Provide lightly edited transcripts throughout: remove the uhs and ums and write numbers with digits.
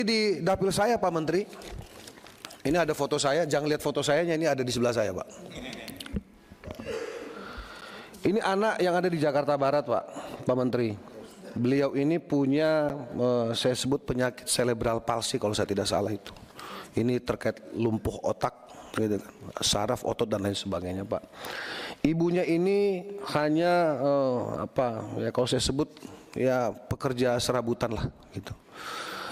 Di dapil saya Pak Menteri, ini ada foto saya, jangan lihat foto saya, ini ada di sebelah saya Pak. Ini anak yang ada di Jakarta Barat Pak Menteri. Beliau ini punya, saya sebut penyakit cerebral palsy kalau saya tidak salah itu. Ini terkait lumpuh otak, gitu kan, saraf, otot dan lain sebagainya Pak. Ibunya ini hanya kalau saya sebut ya pekerja serabutan lah gitu.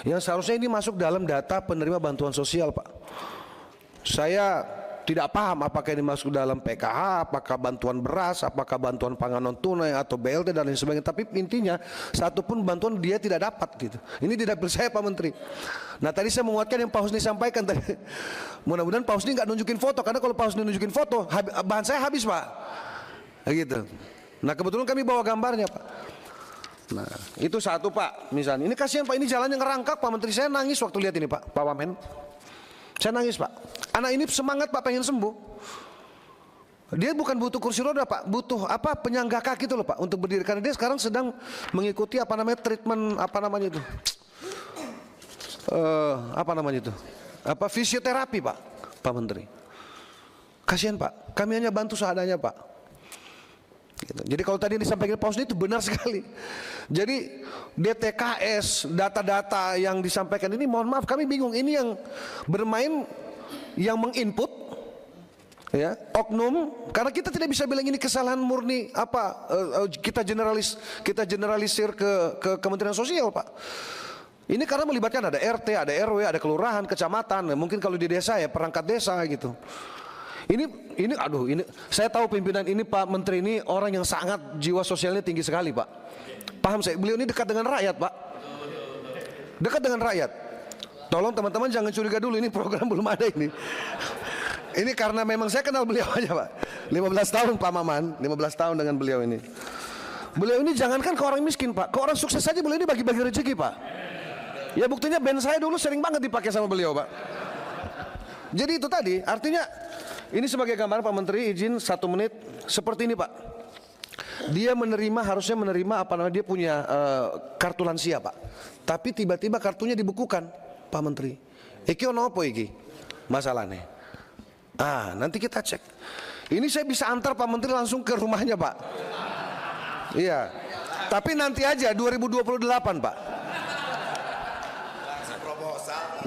Yang seharusnya ini masuk dalam data penerima bantuan sosial Pak. Saya tidak paham apakah ini masuk dalam PKH, apakah bantuan beras, apakah bantuan pangan non tunai atau BLT dan lain sebagainya. Tapi intinya satu pun bantuan dia tidak dapat gitu. Ini tidak saya Pak Menteri. Nah tadi saya menguatkan yang Pak Husni sampaikan tadi. Mudah-mudahan Pak Husni nggak nunjukin foto, karena kalau Pak Husni nunjukin foto bahan saya habis Pak. Gitu. Nah kebetulan kami bawa gambarnya Pak. Nah itu satu Pak, misalnya ini kasihan Pak, ini jalannya ngerangkak Pak Menteri. Saya nangis waktu lihat ini Pak Wamen. Saya nangis Pak. Anak ini semangat Pak, pengen sembuh. Dia bukan butuh kursi roda Pak, butuh penyangga kaki itu loh Pak untuk berdiri, karena dia sekarang sedang mengikuti treatment fisioterapi Pak Menteri. Kasihan Pak, kami hanya bantu seadanya Pak. Gitu. Jadi kalau tadi disampaikan Pak Husni itu benar sekali. Jadi DTKS, data-data yang disampaikan ini, mohon maaf kami bingung. Ini yang bermain, yang menginput, ya, oknum. Karena kita tidak bisa bilang ini kesalahan murni kita generalisir ke Kementerian Sosial Pak. Ini karena melibatkan ada RT, ada RW, ada kelurahan, kecamatan. Mungkin kalau di desa ya perangkat desa gitu. Ini saya tahu pimpinan ini Pak Menteri ini orang yang sangat jiwa sosialnya tinggi sekali Pak. Paham saya, beliau ini dekat dengan rakyat Pak. Dekat dengan rakyat. Tolong teman-teman jangan curiga dulu, ini program belum ada ini. Ini karena memang saya kenal beliau aja Pak. 15 tahun Pak Maman, 15 tahun dengan beliau ini. Beliau ini jangankan ke orang miskin Pak, ke orang sukses saja beliau ini bagi-bagi rezeki Pak. Ya buktinya band saya dulu sering banget dipakai sama beliau Pak. Jadi itu tadi, artinya ini sebagai gambaran Pak Menteri, izin 1 menit seperti ini Pak. Dia harusnya menerima dia punya kartu lansia Pak. Tapi tiba-tiba kartunya dibukukan Pak Menteri. Iki ono apa iki? Masalahnya. Nanti kita cek. Ini saya bisa antar Pak Menteri langsung ke rumahnya Pak. Iya. Tapi nanti aja 2028 Pak.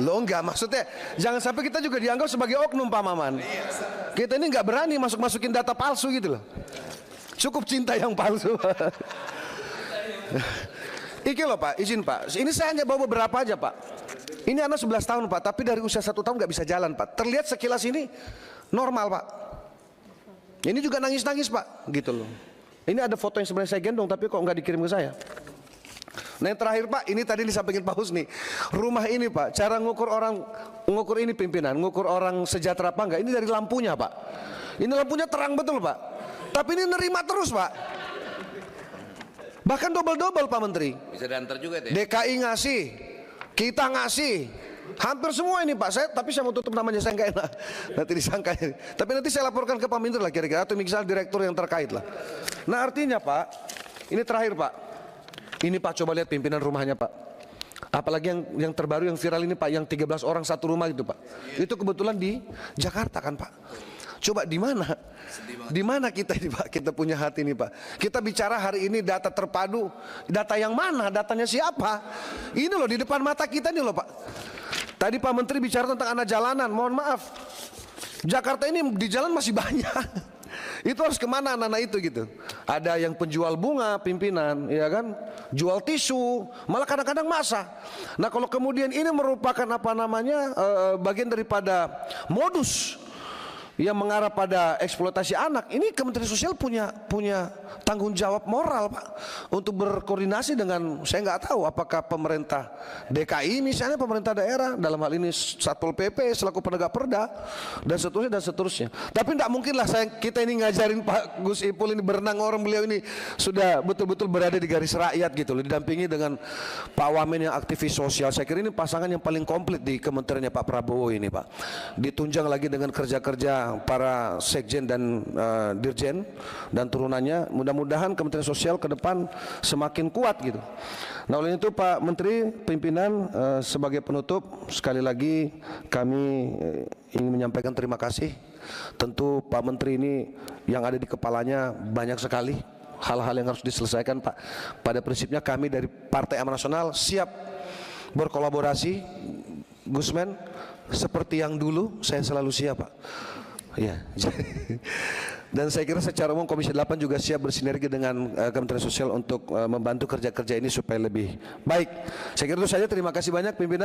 Loh enggak, maksudnya jangan sampai kita juga dianggap sebagai oknum Pak Maman. Kita ini enggak berani masukin data palsu gitu loh. Cukup cinta yang palsu. Iki loh Pak, izin Pak. Ini saya hanya bawa beberapa aja Pak. Ini anak 11 tahun Pak, tapi dari usia 1 tahun nggak bisa jalan Pak. Terlihat sekilas ini normal Pak. Ini juga nangis-nangis Pak, gitu loh. Ini ada foto yang sebenarnya saya gendong tapi kok nggak dikirim ke saya. Nah yang terakhir Pak, ini tadi disampaikan Pak Husni. Rumah ini Pak, cara ngukur ini pimpinan, ngukur orang sejahtera apa enggak, ini dari lampunya Pak. Ini lampunya terang betul Pak. Tapi ini nerima terus Pak. Bahkan double-double Pak Menteri. Bisa diantar juga deh. DKI ngasih, kita ngasih. Hampir semua ini Pak. Tapi saya mau tutup namanya, saya enggak enak. Nanti disangka. Tapi nanti saya laporkan ke Pak Menteri lah kira-kira, atau misalnya direktur yang terkait lah. Nah artinya Pak, ini terakhir Pak. Ini Pak, coba lihat pimpinan rumahnya Pak. Apalagi yang terbaru yang viral ini Pak, yang 13 orang satu rumah itu Pak. Itu kebetulan di Jakarta kan Pak. Coba di mana? Di mana kita ini Pak? Kita punya hati ini Pak. Kita bicara hari ini data terpadu. Data yang mana? Datanya siapa? Ini loh di depan mata kita nih loh Pak. Tadi Pak Menteri bicara tentang anak jalanan. Mohon maaf, Jakarta ini di jalan masih banyak. Itu harus kemana anak-anak itu gitu. Ada yang penjual bunga pimpinan, ya kan, jual tisu, malah kadang-kadang masak. Nah kalau kemudian ini merupakan bagian daripada modus yang mengarah pada eksploitasi anak, ini Kementerian Sosial punya tanggung jawab moral Pak untuk berkoordinasi dengan, saya nggak tahu apakah pemerintah DKI misalnya, pemerintah daerah, dalam hal ini Satpol PP selaku penegak perda dan seterusnya. Tapi tidak mungkin lah kita ini ngajarin Pak Gus Ipul ini berenang, orang beliau ini sudah betul-betul berada di garis rakyat gitu loh, didampingi dengan Pak Wamen yang aktivis sosial. Saya kira ini pasangan yang paling komplit di kementeriannya Pak Prabowo ini Pak. Ditunjang lagi dengan kerja-kerja kepada para sekjen dan dirjen dan turunannya, mudah-mudahan Kementerian Sosial ke depan semakin kuat gitu. Nah, oleh itu Pak Menteri, pimpinan, sebagai penutup sekali lagi kami ingin menyampaikan terima kasih. Tentu Pak Menteri ini yang ada di kepalanya banyak sekali hal-hal yang harus diselesaikan Pak. Pada prinsipnya kami dari Partai Amanat Nasional siap berkolaborasi, Gusmen, seperti yang dulu saya selalu siap Pak. Ya. Dan saya kira secara umum Komisi 8 juga siap bersinergi dengan Kementerian Sosial untuk membantu kerja-kerja ini supaya lebih baik. Saya kira itu saja, terima kasih banyak pimpinan.